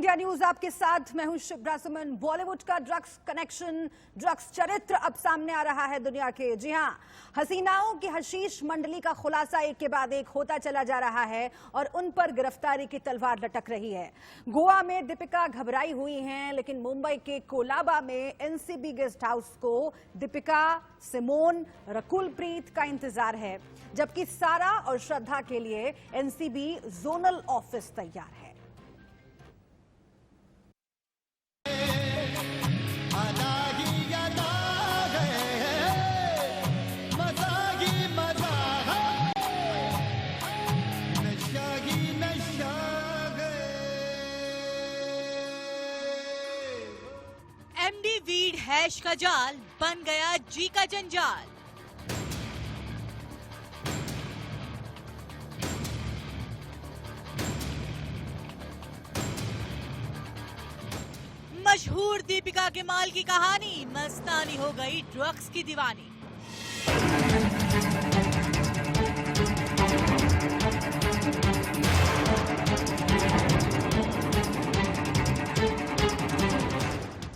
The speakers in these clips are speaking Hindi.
इंडिया न्यूज आपके साथ मैं हूं शिप्रा सुमन। बॉलीवुड का ड्रग्स कनेक्शन, ड्रग्स चरित्र अब सामने आ रहा है दुनिया के। जी हां, हसीनाओं की हशीश मंडली का खुलासा एक के बाद एक होता चला जा रहा है और उन पर गिरफ्तारी की तलवार लटक रही है। गोवा में दीपिका घबराई हुई हैं, लेकिन मुंबई के कोलाबा में एनसीबी गेस्ट हाउस को दीपिका, सिमोन, रकुलप्रीत का इंतजार है, जबकि सारा और श्रद्धा के लिए एनसीबी जोनल ऑफिस तैयार है। एमडी वीड हैश का जाल बन गया जी का जंजाल। मशहूर दीपिका के माल की कहानी, मस्तानी हो गई ड्रग्स की दीवानी।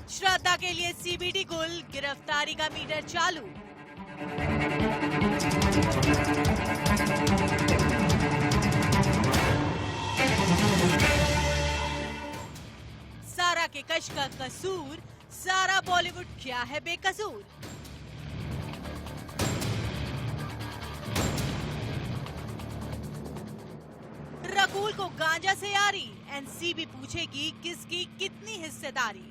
श्रद्धा के लिए सीबीडी गुल, गिरफ्तारी का मीटर चालू। सारा के कश का कसूर, सारा बॉलीवुड क्या है बेकसूर। रकुल को गांजा से यारी, एनसीबी पूछेगी किसकी कितनी हिस्सेदारी।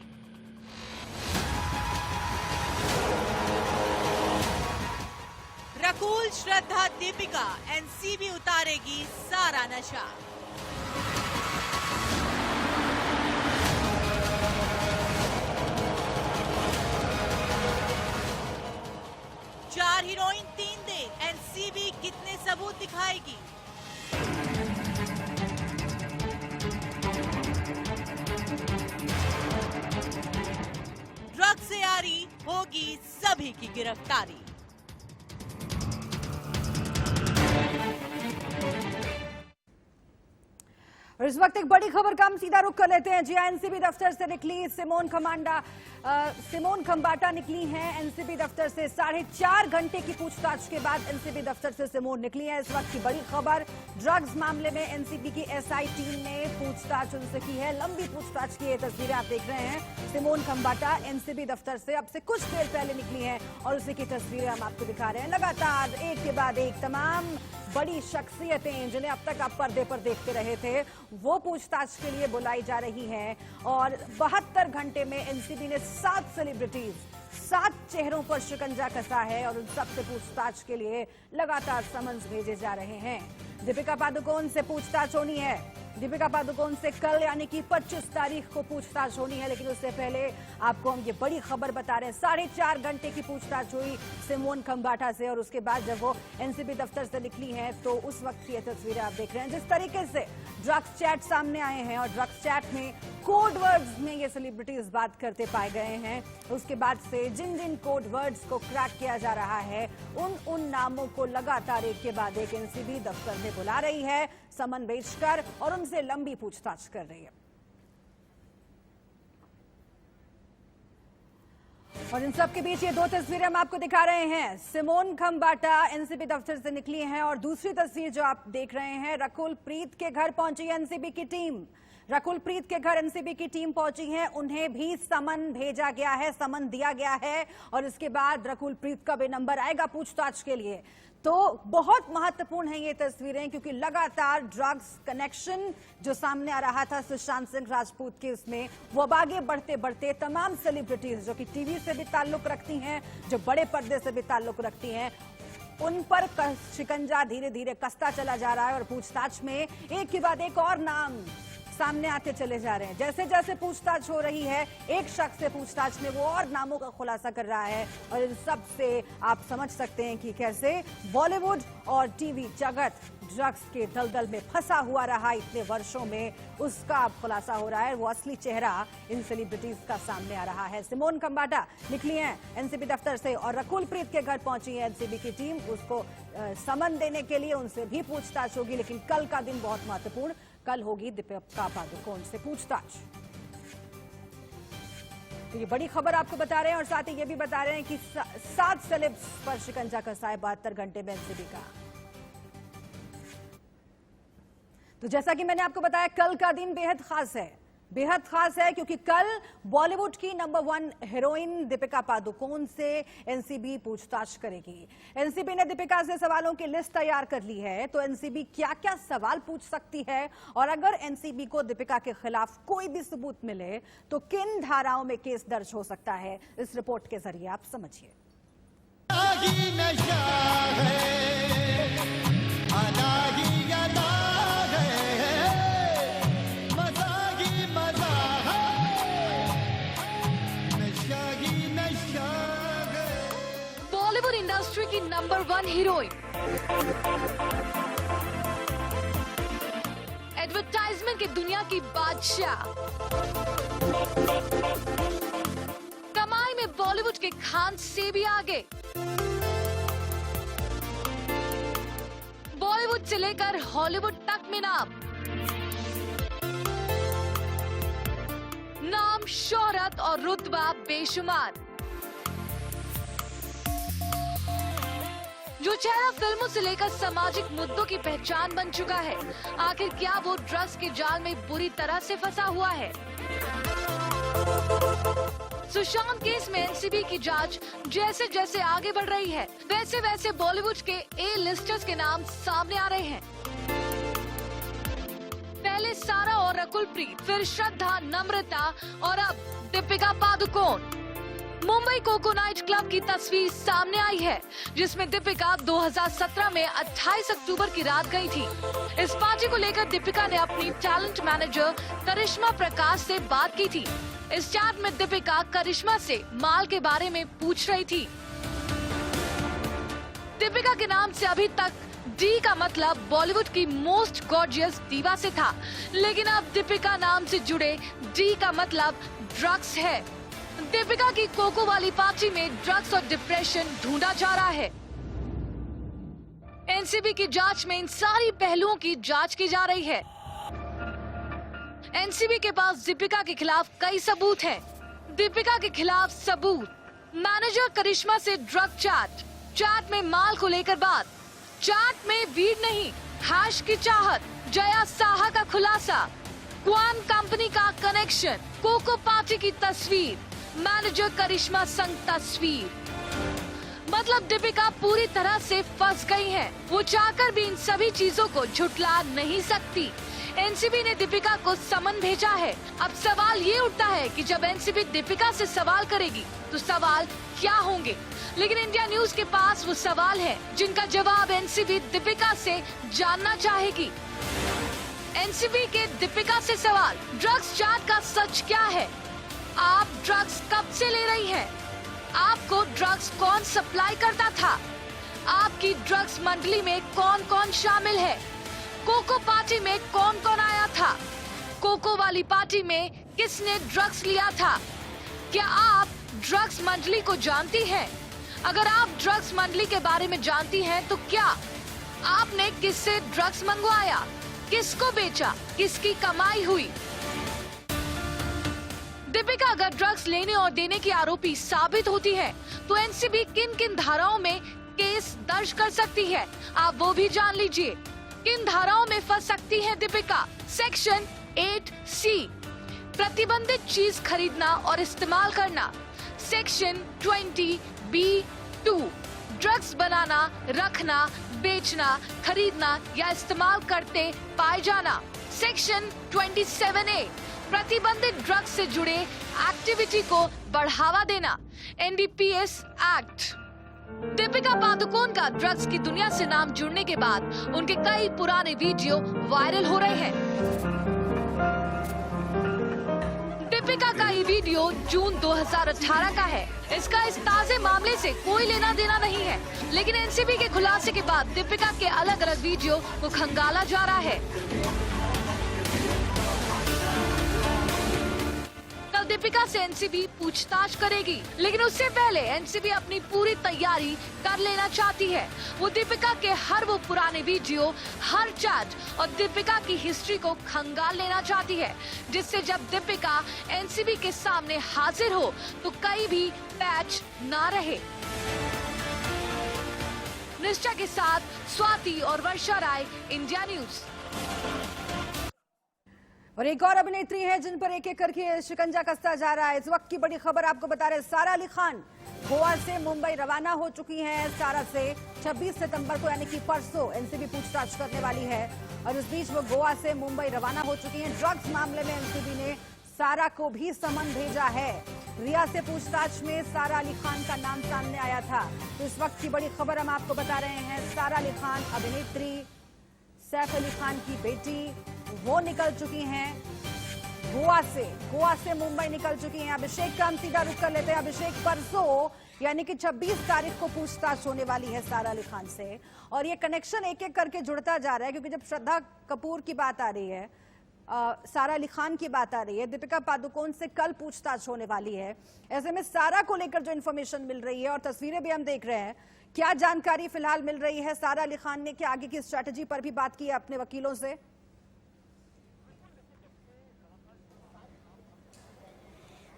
रकुल, श्रद्धा, दीपिका, एनसीबी उतारेगी सारा नशा। चार हीरोइन 3 दिन, एनसीबी कितने सबूत दिखाएगी। ड्रग्स से यारी, होगी सभी की गिरफ्तारी। और इस वक्त एक बड़ी खबर का हम सीधा रुख कर लेते हैं। जी एनसीबी दफ्तर से निकली सिमोन खंबाटा निकली हैं एनसीबी दफ्तर से। 4.5 घंटे की पूछताछ के बाद एनसीबी दफ्तर से सिमोन निकली है। इस वक्त की बड़ी खबर, ड्रग्स मामले में एनसीबी की एसआई टीम ने पूछताछ उनसे की है, लंबी पूछताछ की। ये तस्वीरें आप देख रहे हैं, सिमोन खंबाटा एनसीबी दफ्तर से अब से कुछ देर पहले निकली है और उसी की तस्वीरें हम आपको दिखा रहे हैं। लगातार एक के बाद एक तमाम बड़ी शख्सियतें जिन्हें अब तक आप पर्दे पर देखते रहे थे, वो पूछताछ के लिए बुलाई जा रही हैं। और 72 घंटे में एनसीबी ने 7 सेलिब्रिटीज, 7 चेहरों पर शिकंजा कसा है और उन सबसे पूछताछ के लिए लगातार समन्स भेजे जा रहे हैं। दीपिका पादुकोण से पूछताछ होनी है। दीपिका पादुकोण से कल यानी कि 25 तारीख को पूछताछ होनी है, लेकिन उससे पहले आपको हम ये बड़ी खबर बता रहे हैं। 4.5 घंटे की पूछताछ हुई सिमोन खंबाटा से और उसके बाद जब वो एनसीबी दफ्तर से निकली हैं तो उस वक्त की ये तस्वीरें आप देख रहे हैं। जिस तरीके से ड्रग्स चैट सामने आए हैं और ड्रग्स चैट में कोड वर्ड्स में ये सेलिब्रिटीज बात करते पाए गए हैं, उसके बाद से जिन जिन कोड वर्ड्स को क्रैक किया जा रहा है उन नामों को लगातार एक के बाद एक एनसीबी दफ्तर में बुला रही है, समन भेजकर, और उनसे लंबी पूछताछ कर रही है। और इन सब के बीच ये 2 तस्वीरें हम आपको दिखा रहे हैं। सिमोन खंबाटा एनसीबी दफ्तर से निकली हैं और दूसरी तस्वीर जो आप देख रहे हैं, रकुलप्रीत के घर पहुंची है एनसीबी की टीम। रकुलप्रीत के घर एनसीबी की टीम पहुंची है, उन्हें भी समन भेजा गया है, समन दिया गया है और इसके बाद रकुलप्रीत का भी नंबर आएगा पूछताछ के लिए। तो बहुत महत्वपूर्ण है ये तस्वीरें, क्योंकि लगातार ड्रग्स कनेक्शन जो सामने आ रहा था सुशांत सिंह राजपूत के, उसमें वो अब आगे बढ़ते बढ़ते तमाम सेलिब्रिटीज जो कि टीवी से भी ताल्लुक रखती हैं, जो बड़े पर्दे से भी ताल्लुक रखती हैं, उन पर शिकंजा धीरे धीरे कसता चला जा रहा है और पूछताछ में एक के बाद एक और नाम सामने आते चले जा रहे हैं। जैसे जैसे पूछताछ हो रही है, एक शख्स से पूछताछ में वो और नामों का खुलासा कर रहा है और इन सब से आप समझ सकते हैं कि कैसे बॉलीवुड और टीवी जगत ड्रग्स के दलदल में फंसा हुआ रहा इतने वर्षों में, उसका अब खुलासा हो रहा है। वो असली चेहरा इन सेलिब्रिटीज का सामने आ रहा है। सिमोन खंबाटा निकली हैं एनसीबी दफ्तर से और रकुलप्रीत के घर पहुंची है एनसीबी की टीम, उसको समन देने के लिए। उनसे भी पूछताछ होगी, लेकिन कल का दिन बहुत महत्वपूर्ण, कल होगी दीपिका पादुकोण से पूछताछ। तो ये बड़ी खबर आपको बता रहे हैं और साथ ही ये भी बता रहे हैं कि 7 सेलेब्स पर शिकंजा कसा है 72 घंटे में एनसीबी का। तो जैसा कि मैंने आपको बताया, कल का दिन बेहद खास है क्योंकि कल बॉलीवुड की नंबर 1 हीरोइन दीपिका पादुकोण से एनसीबी पूछताछ करेगी। एनसीबी ने दीपिका से सवालों की लिस्ट तैयार कर ली है। तो एनसीबी क्या क्या सवाल पूछ सकती है और अगर एनसीबी को दीपिका के खिलाफ कोई भी सबूत मिले तो किन धाराओं में केस दर्ज हो सकता है, इस रिपोर्ट के जरिए आप समझिए। बॉलीवुड इंडस्ट्री की नंबर 1 हीरोइन, एडवर्टाइजमेंट की दुनिया की बादशाह, कमाई में बॉलीवुड के खान से भी आगे, बॉलीवुड से लेकर हॉलीवुड तक में नाम, शोहरत और रुतबा बेशुमार, जो चेहरा फिल्मों से लेकर सामाजिक मुद्दों की पहचान बन चुका है। आखिर क्या वो ड्रग्स के जाल में बुरी तरह से फंसा हुआ है? सुशांत केस में एनसीबी की जांच जैसे जैसे आगे बढ़ रही है, वैसे वैसे बॉलीवुड के ए लिस्टर्स के नाम सामने आ रहे हैं। पहले सारा और रकुल प्रीत, फिर श्रद्धा, नम्रता और अब Deepika Padukone. Mumbai Koko night club की तस्वीर सामने आई है जिसमें दीपिका 2017 में 28 अक्टूबर की रात गई थी। इस पार्टी को लेकर दीपिका ने अपनी टैलेंट मैनेजर करिश्मा प्रकाश से बात की थी। इस चैट में दीपिका करिश्मा से माल के बारे में पूछ रही थी। दीपिका के नाम से अभी तक डी का मतलब बॉलीवुड की मोस्ट गॉर्जियस दीवा से था, लेकिन अब दीपिका नाम से जुड़े डी का मतलब ड्रग्स है। दीपिका की कोको वाली पार्टी में ड्रग्स और डिप्रेशन ढूंढा जा रहा है। एनसीबी की जांच में इन सारी पहलुओं की जांच की जा रही है। एनसीबी के पास दीपिका के खिलाफ कई सबूत हैं। दीपिका के खिलाफ सबूत: मैनेजर करिश्मा से ड्रग चैट में माल को लेकर बात, चैट में वीड नहीं हैश की चाहत, जया साहा का खुलासा, क्वान कंपनी का कनेक्शन, कोको पार्टी की तस्वीर, मैनेजर करिश्मा संग तस्वीर। मतलब दीपिका पूरी तरह से फंस गई हैं। वो चाहकर भी इन सभी चीजों को झुठला नहीं सकती। एनसीबी ने दीपिका को समन भेजा है। अब सवाल ये उठता है कि जब एनसीबी दीपिका से सवाल करेगी तो सवाल क्या होंगे, लेकिन इंडिया न्यूज के पास वो सवाल है जिनका जवाब एनसीबी दीपिका से जानना चाहेगी। एनसीबी के दीपिका से सवाल: ड्रग्स चैट का सच क्या है? आप ड्रग्स कब से ले रही हैं? आपको ड्रग्स कौन सप्लाई करता था? आपकी ड्रग्स मंडली में कौन कौन शामिल है? कोको पार्टी में कौन कौन आया था? कोको वाली पार्टी में किसने ड्रग्स लिया था? क्या आप ड्रग्स मंडली को जानती हैं? अगर आप ड्रग्स मंडली के बारे में जानती हैं तो क्या आपने किससे ड्रग्स मंगवाया, किसको बेचा, किसकी कमाई हुई? दीपिका अगर ड्रग्स लेने और देने की आरोपी साबित होती है तो एनसीबी किन किन धाराओं में केस दर्ज कर सकती है, आप वो भी जान लीजिए। किन धाराओं में फंस सकती है दीपिका? सेक्शन 8C, प्रतिबंधित चीज खरीदना और इस्तेमाल करना। सेक्शन 20B2, ड्रग्स बनाना, रखना, बेचना, खरीदना या इस्तेमाल करते पाए जाना। सेक्शन 27A, प्रतिबंधित ड्रग्स से जुड़े एक्टिविटी को बढ़ावा देना। NDPS act. दीपिका पादुकोण का ड्रग्स की दुनिया से नाम जुड़ने के बाद उनके कई पुराने वीडियो वायरल हो रहे हैं। दीपिका का ये वीडियो जून 2018 का है। इसका इस ताजे मामले से कोई लेना देना नहीं है, लेकिन एनसीबी के खुलासे के बाद दीपिका के अलग अलग वीडियो को खंगाला जा रहा है। दीपिका से एनसीबी पूछताछ करेगी, लेकिन उससे पहले एनसीबी अपनी पूरी तैयारी कर लेना चाहती है। वो दीपिका के हर वो पुराने वीडियो, हर चैट और दीपिका की हिस्ट्री को खंगाल लेना चाहती है, जिससे जब दीपिका एनसीबी के सामने हाजिर हो तो कहीं भी पैच ना रहे। निष्ठा के साथ स्वाति और वर्षा राय, इंडिया न्यूज। और एक और अभिनेत्री है जिन पर एक एक करके शिकंजा कसता जा रहा है। इस वक्त की बड़ी खबर आपको बता रहे, सारा अली खान गोवा से मुंबई रवाना हो चुकी हैं। सारा से 26 सितंबर को यानी कि परसों एनसीबी पूछताछ करने वाली है और इस बीच वो गोवा से मुंबई रवाना हो चुकी हैं। ड्रग्स मामले में एनसीबी ने सारा को भी समन भेजा है। रिया से पूछताछ में सारा अली खान का नाम सामने आया था। तो इस वक्त की बड़ी खबर हम आपको बता रहे हैं, सारा अली खान अभिनेत्री सैफ अली खान की बेटी, वो निकल चुकी हैं गोवा से मुंबई निकल चुकी हैं। अभिषेक का हम सीधा रुख कर लेते हैं। अभिषेक, परसों यानी कि 26 तारीख को पूछताछ होने वाली है सारा अली खान से और ये कनेक्शन एक एक करके जुड़ता जा रहा है, क्योंकि जब श्रद्धा कपूर की बात आ रही है, सारा अली खान की बात आ रही है, दीपिका पादुकोण से कल पूछताछ होने वाली है। ऐसे में सारा को लेकर जो इन्फॉर्मेशन मिल रही है और तस्वीरें भी हम देख रहे हैं, क्या जानकारी फिलहाल मिल रही है? सारा अली खान ने क्या आगे की स्ट्रेटजी पर भी बात की है अपने वकीलों से?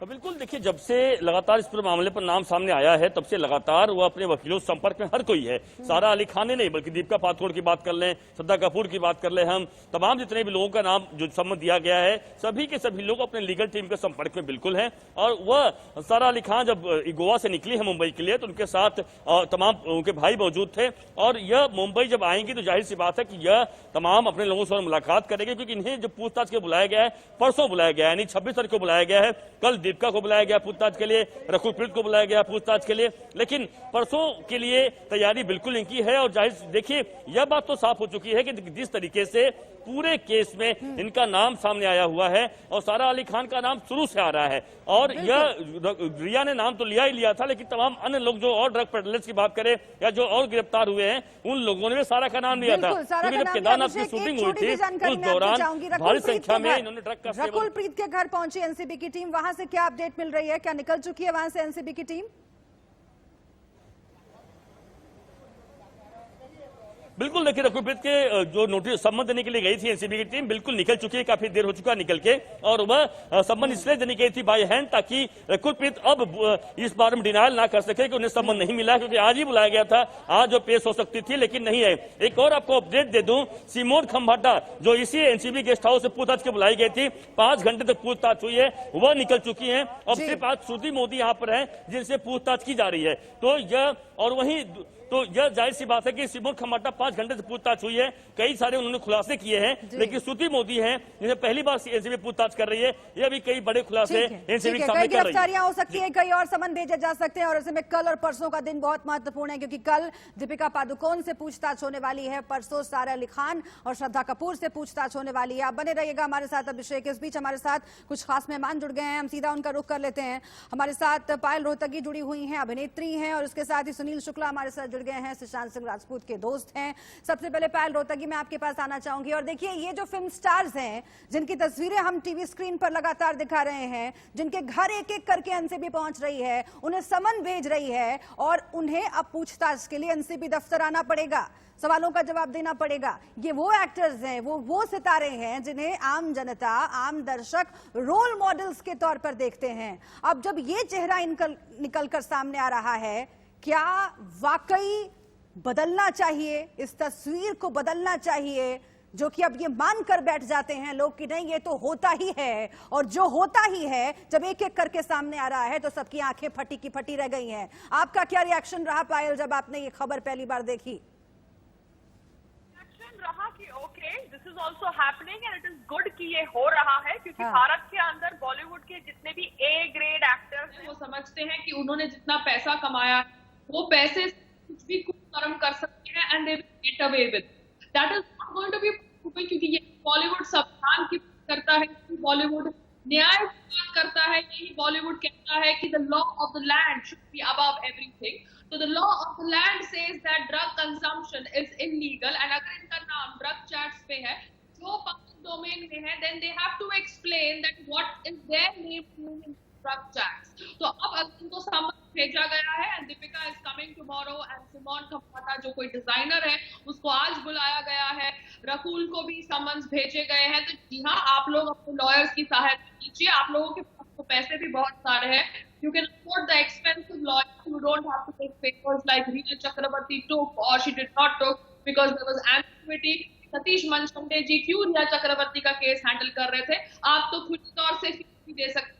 बिल्कुल, देखिए, जब से लगातार इस पूरे मामले पर नाम सामने आया है तब से लगातार वो अपने वकीलों से संपर्क में हर कोई है। सारा अली खान ने नहीं, बल्कि दीपिका पादुकोण की बात कर लें, श्रद्धा कपूर की बात कर लें, हम तमाम जितने भी लोगों का नाम जो सम्मत दिया गया है, सभी के सभी लोग अपने लीगल टीम के संपर्क में बिल्कुल हैं। और वह सारा अली खान जब गोवा से निकली है मुंबई के लिए तो उनके साथ तमाम उनके भाई मौजूद थे और यह मुंबई जब आएंगी तो जाहिर सी बात है कि यह तमाम अपने लोगों से मुलाकात करेंगे, क्योंकि इन्हें जब पूछताछ के बुलाया गया है, परसों बुलाया गया है, यानी 26 तारीख को बुलाया गया है। कल दीपिका को बुलाया गया पूछताछ के लिए, रकुल प्रीत को बुलाया गया पूछताछ के लिए, लेकिन परसों के लिए तैयारी बिल्कुल इनकी है। और जाहिर देखिए, यह बात तो साफ हो चुकी है कि जिस तरीके से पूरे केस में इनका नाम सामने आया हुआ है और सारा अली खान का नाम शुरू से आ रहा है, और यह रिया ने नाम तो लिया ही लिया था, लेकिन तमाम अन्य लोग जो और ड्रग पेडलर्स की बात करें या जो और गिरफ्तार हुए हैं, उन लोगों ने भी सारा का नाम लिया था। क्योंकि जब केदारनाथ की शूटिंग हुई थी उस दौरान भारी संख्या में इन्होंने ड्रग का सेवन। रकुल प्रीत के घर पहुंची एनसीबी की टीम, वहां से क्या अपडेट मिल रही है? क्या निकल चुकी है वहां से एनसीबी की टीम? बिल्कुल, देखिए, रकुल प्रीत के जो नोटिस सम्मन देने के लिए गई थी एनसीबी की टीम, बिल्कुल निकल चुकी है, काफी देर हो चुका है निकल के, और वह सम्मन इसलिए देने गई थी बाय हैंड ताकि रकुल प्रीत अब इस बारे में डिनायल ना कर सके कि उन्हें सम्मन नहीं मिला, क्योंकि आज ही बुलाया गया था, आज जो पेश हो सकती थी, लेकिन नहीं है। एक और आपको अपडेट दे दूं, सिमोन खंभाटा जो इसी एनसीबी गेस्ट हाउस से पूछताछ के बुलाई गई थी, 5 घंटे तक पूछताछ हुई है, वह निकल चुकी है। अब सिर्फ आज श्रुति मोदी यहाँ पर है जिनसे पूछताछ की जा रही है। तो यह और वहीं तो यह जाहिर सी बात है कि सिमोन खंभाटा 5 घंटे से पूछताछ हुई है, कई सारे उन्होंने खुलासे किए हैं, लेकिन श्रुति मोदी हैं जिन्हें पहली बार एनसीबी पूछताछ कर रही है, यह भी कई बड़े खुलासे एनसीबी के सामने कर रही है। गिरफ्तारियां हो सकती है, कई और समन भेजे जा सकते हैं और ऐसे में कल और परसों का दिन बहुत महत्वपूर्ण है, क्योंकि कल दीपिका पादुकोण से पूछताछ होने वाली है, परसों सारा अली खान और श्रद्धा कपूर से पूछताछ होने वाली है। आप बने रहिएगा हमारे साथ। अभिषेक, इस बीच हमारे साथ कुछ खास मेहमान जुड़ गए हैं, हम सीधा उनका रुख कर लेते हैं। हमारे साथ पायल रोहतगी जुड़ी हुई हैं, अभिनेत्री हैं, और उसके साथ ही सुनील शुक्ला हमारे साथ जुड़ गए हैं, सुशांत सिंह राजपूत के दोस्त हैं। सबसे पहले पायल रोहतगी, मैं आपके पास आना चाहूंगी। और देखिए, ये जो फिल्म स्टार्स हैं जिनकी तस्वीरें हम टीवी स्क्रीन पर लगातार दिखा रहे हैं, जिनके घर एक एक करके एनसीबी पहुंच रही है, उन्हें समन भेज रही है और उन्हें अब पूछताछ के लिए एनसीबी दफ्तर आना पड़ेगा, सवालों का जवाब देना पड़ेगा। ये वो एक्टर्स हैं, वो सितारे हैं जिन्हें आम जनता, आम दर्शक रोल मॉडल्स के तौर पर देखते हैं। अब जब ये चेहरा निकल कर सामने आ रहा है, क्या वाकई बदलना चाहिए, इस तस्वीर को बदलना चाहिए, जो कि अब ये मानकर बैठ जाते हैं लोग कि नहीं, ये तो होता ही है, और जो होता ही है जब एक एक करके सामने आ रहा है तो सबकी आंखें फटी की फटी रह गई हैं। आपका क्या रिएक्शन रहा पायल जब आपने ये खबर पहली बार देखी? रहा कि okay, this is also happening and it is good कि ये हो रहा है, क्योंकि भारत के अंदर बॉलीवुड के जितने भी ए ग्रेड एक्टर्स हैं, वो समझते हैं कि उन्होंने जितना पैसा कमाया वो पैसे कुछ भी कर्म कर सकते हैं and they will get away with that. Is not going to be proven, क्योंकि ये बॉलीवुड संविधान की बात करता है, बॉलीवुड न्याय की बात करता है, यही बॉलीवुड कहता है कि the law of the land should be above everything. तो the law of the land says that drug consumption is illegal, and अगर इनका नाम ड्रग चैट्स पे है जो पब्लिक डोमेन में है, then they have to explain that what is their drug chats. तो अब उनको समन भेजा गया है and Deepika is coming tomorrow and Simone Khambatta जो कोई डिजाइनर है उसको आज बुलाया गया है, रकुल को भी समन्स भेजे गए हैं। तो जी हाँ, आप लोग अपने लॉयर्स की सहायता कीजिए, आप लोगों के पास तो पैसे भी बहुत सारे हैं, you can afford the expensive lawyers, you don't have to take papers like Reena Chakrabarti took or she did not took because there was ambiguity. Satish मनचंडे जी क्यों रिया चक्रवर्ती का केस हैंडल कर रहे थे, आप तो खुली तौर से फीस भी दे सकते,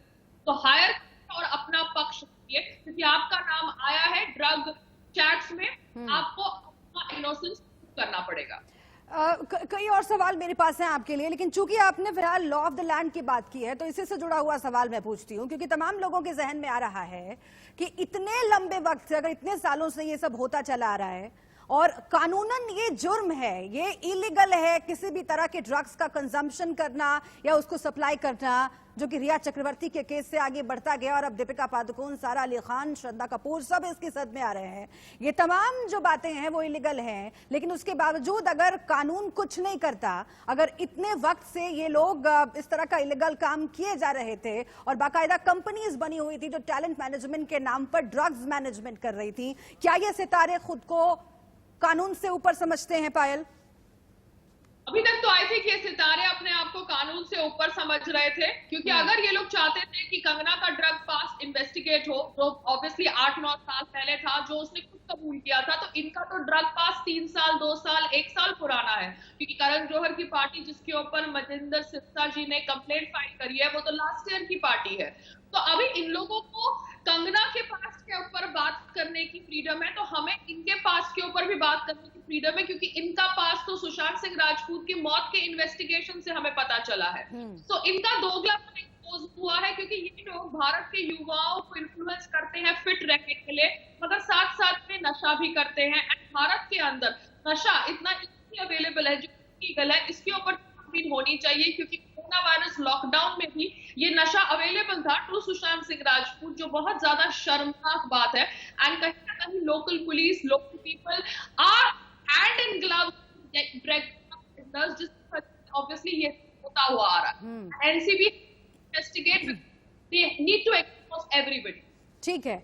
तो हायर और अपना पक्ष रखिए क्योंकि आपका नाम आया है ड्रग चैट्स में, आपको अपना इनोसेंस करना पड़ेगा। कई और सवाल मेरे पास हैं आपके लिए, लेकिन चूंकि आपने फिलहाल लॉ ऑफ द लैंड की बात की है तो इसी से जुड़ा हुआ सवाल मैं पूछती हूँ, क्योंकि तमाम लोगों के जहन में आ रहा है कि इतने लंबे वक्त से, अगर इतने सालों से ये सब होता चला आ रहा है और कानूनन ये जुर्म है, ये इलीगल है किसी भी तरह के ड्रग्स का कंजम्पशन करना या उसको सप्लाई करना, जो कि रिया चक्रवर्ती के केस से आगे बढ़ता गया और अब दीपिका पादुकोण, सारा अली खान, श्रद्धा कपूर सब इसकी सद में आ रहे हैं। ये तमाम जो बातें हैं वो इलीगल हैं, लेकिन उसके बावजूद अगर कानून कुछ नहीं करता, अगर इतने वक्त से ये लोग इस तरह का इलीगल काम किए जा रहे थे और बाकायदा कंपनीज बनी हुई थी जो टैलेंट मैनेजमेंट के नाम पर ड्रग्स मैनेजमेंट कर रही थी, क्या ये सितारे खुद को कानून से ऊपर समझते हैं पायल? अभी तक तो आई थिंक ये सितारे अपने आप को कानून से ऊपर समझ रहे थे, क्योंकि अगर ये लोग चाहते थे कि कंगना का ड्रग पास इन्वेस्टिगेट हो, जो ऑब्वियसली 8-9 साल पहले था, जो उसने खुद कबूल किया था, तो इनका तो ड्रग पास 3 साल, 2 साल, 1 साल पुराना है, क्योंकि करण जौहर की पार्टी जिसके ऊपर मजिंदर सिरसा जी ने कंप्लेंट फाइल करी है वो तो लास्ट ईयर की पार्टी है। तो अभी इन लोगों को कंगना के पास के ऊपर बात करने की फ्रीडम है, तो हमें इनके पास के ऊपर भी बात करने की फ्रीडम है, क्योंकि इनका पास तो सुशांत सिंह राजपूत की मौत के इन्वेस्टिगेशन से हमें पता चला है। तो इनका दोगलापन एक्सपोज हुआ है, क्योंकि ये लोग भारत के युवाओं को इन्फ्लुएंस करते हैं फिट रहने के लिए, मगर साथ साथ में नशा भी करते हैं। भारत के अंदर नशा इतना इजीली अवेलेबल है जो लीगल है, इसके ऊर होनी चाहिए, क्योंकि कोरोना वायरस लॉकडाउन में भी ये नशा अवेलेबल था टू सुशांत सिंह राजपूत, जो बहुत ज्यादा शर्मनाक बात है। एंड कहीं ना कहीं local police, local people are hand in glove obviously ये होता हुआ आ रहा है। NCB investigate, they need to expose everybody. ठीक है,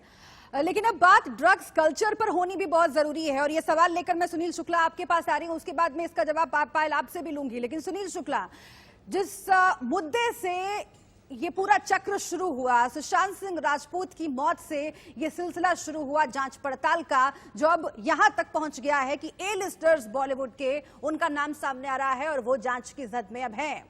लेकिन अब बात ड्रग्स कल्चर पर होनी भी बहुत जरूरी है, और ये सवाल लेकर मैं सुनील शुक्ला आपके पास आ रही हूं, उसके बाद मैं इसका जवाब पायल आपसे भी लूंगी। लेकिन सुनील शुक्ला, जिस मुद्दे से ये पूरा चक्र शुरू हुआ, सुशांत सिंह राजपूत की मौत से ये सिलसिला शुरू हुआ जांच पड़ताल का, जो अब यहां तक पहुंच गया है कि ए लिस्टर्स बॉलीवुड के उनका नाम सामने आ रहा है और वो जांच की जद में अब है।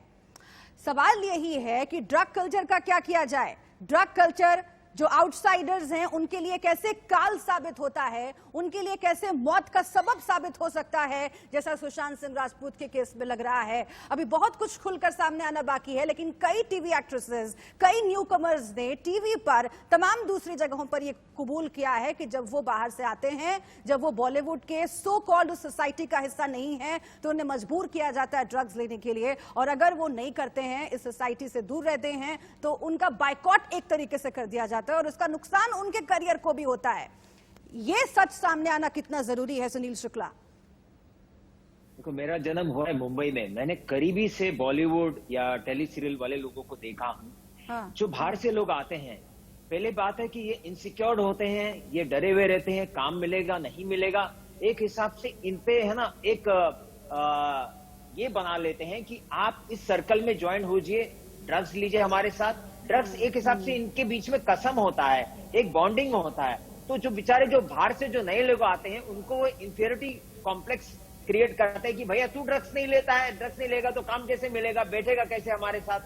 सवाल यही है कि ड्रग कल्चर का क्या किया जाए। ड्रग कल्चर जो आउटसाइडर्स हैं उनके लिए कैसे काल साबित होता है, उनके लिए कैसे मौत का सबब साबित हो सकता है, जैसा सुशांत सिंह राजपूत के केस में लग रहा है। अभी बहुत कुछ खुलकर सामने आना बाकी है, लेकिन कई टीवी एक्ट्रेसेस, कई न्यू कमर्स ने टीवी पर, तमाम दूसरी जगहों पर यह कबूल किया है कि जब वो बाहर से आते हैं, जब वो बॉलीवुड के सो कॉल्ड सोसाइटी का हिस्सा नहीं है, तो उन्हें मजबूर किया जाता है ड्रग्स लेने के लिए, और अगर वो नहीं करते हैं, इस सोसाइटी से दूर रहते हैं, तो उनका बायकॉट एक तरीके से कर दिया जाता है और उसका नुकसान उनके करियर को भी होता है। ये सच सामने आना कितना जरूरी है सुनील शुक्ला? देखो, मेरा जन्म हुआ है मुंबई में, मैंने करीबी से बॉलीवुड या टेली सीरियल वाले लोगों को देखा हूँ। हाँ। जो बाहर से लोग आते हैं, पहले बात है कि ये इनसिक्योर्ड होते हैं, ये डरे हुए रहते हैं, काम मिलेगा नहीं मिलेगा। एक हिसाब से इन पे है ना एक ये बना लेते हैं कि आप इस सर्कल में ज्वाइन होजिए, ड्रग्स लीजिए हमारे साथ। ड्रग्स एक हिसाब से इनके बीच में कसम होता है, एक बॉन्डिंग होता है। तो जो बेचारे जो बाहर से जो नए लोग आते हैं, उनको वो इंफीरियरिटी कॉम्प्लेक्स क्रिएट करते हैं कि भैया तू ड्रग्स नहीं लेता है, ड्रग्स नहीं लेगा तो काम कैसे मिलेगा, बैठेगा कैसे हमारे साथ।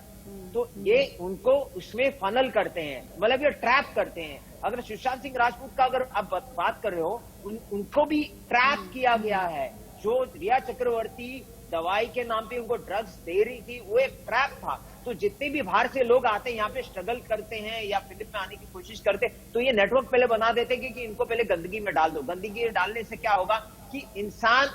तो ये उनको उसमें फनल करते हैं, मतलब ये ट्रैप करते हैं। अगर सुशांत सिंह राजपूत का अगर आप बात कर रहे हो, उनको भी ट्रैप किया गया है। जो रिया चक्रवर्ती दवाई के नाम पे उनको ड्रग्स दे रही थी, वो एक ट्रैप था। तो जितने भी बाहर से लोग आते हैं, यहाँ पे स्ट्रगल करते हैं या फिल्म में आने की कोशिश करते हैं, तो ये नेटवर्क पहले बना देते हैं कि इनको पहले गंदगी में डाल दो। गंदगी डालने से क्या होगा कि इंसान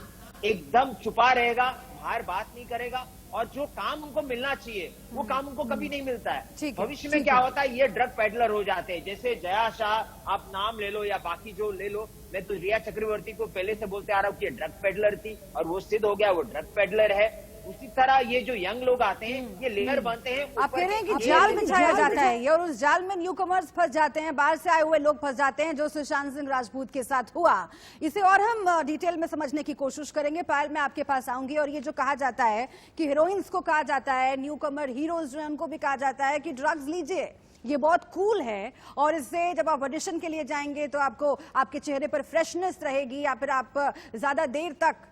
एकदम छुपा रहेगा, बाहर बात नहीं करेगा, और जो काम उनको मिलना चाहिए वो काम उनको कभी नहीं मिलता है। भविष्य में क्या होता है, ये ड्रग पेडलर हो जाते हैं। जैसे जया शाह, आप नाम ले लो या बाकी जो ले लो, मैं तो रिया चक्रवर्ती को पहले से बोलते आ रहा हूँ कि ये ड्रग पेडलर थी और वो सिद्ध हो गया वो ड्रग पेडलर है। उसी तरह ये जो यंग लोग आते हैं ये लेयर बनते हैं। आप कह रहे हैं कि ऊपर जाल एक बिछाया जाता है ये, और उस जाल में न्यू कमर्स फंस जाते हैं, बाहर से आए हुए लोग फंस जाते हैं, जो सुशांत सिंह राजपूत के साथ हुआ। इसे और हम डिटेल में समझने की कोशिश करेंगे। पायल, मैं आपके पास आऊंगी। और ये जो कहा जाता है कि हीरोइंस को कहा जाता है, न्यू कमर हीरोज जो है उनको भी कहा जाता है कि ड्रग्स लीजिए, ये बहुत कूल है, और इससे जब आप ऑडिशन के लिए जाएंगे तो आपको आपके चेहरे पर फ्रेशनेस रहेगी, या फिर आप ज्यादा देर तक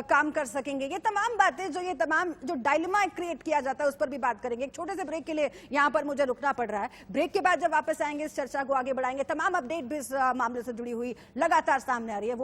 काम कर सकेंगे। ये तमाम बातें जो डायलेमा क्रिएट किया जाता है उस पर भी बात करेंगे। एक छोटे से ब्रेक के लिए यहां पर मुझे रुकना पड़ रहा है। ब्रेक के बाद जब वापस आएंगे इस चर्चा को आगे बढ़ाएंगे। तमाम अपडेट भी इस मामले से जुड़ी हुई लगातार सामने आ रही है।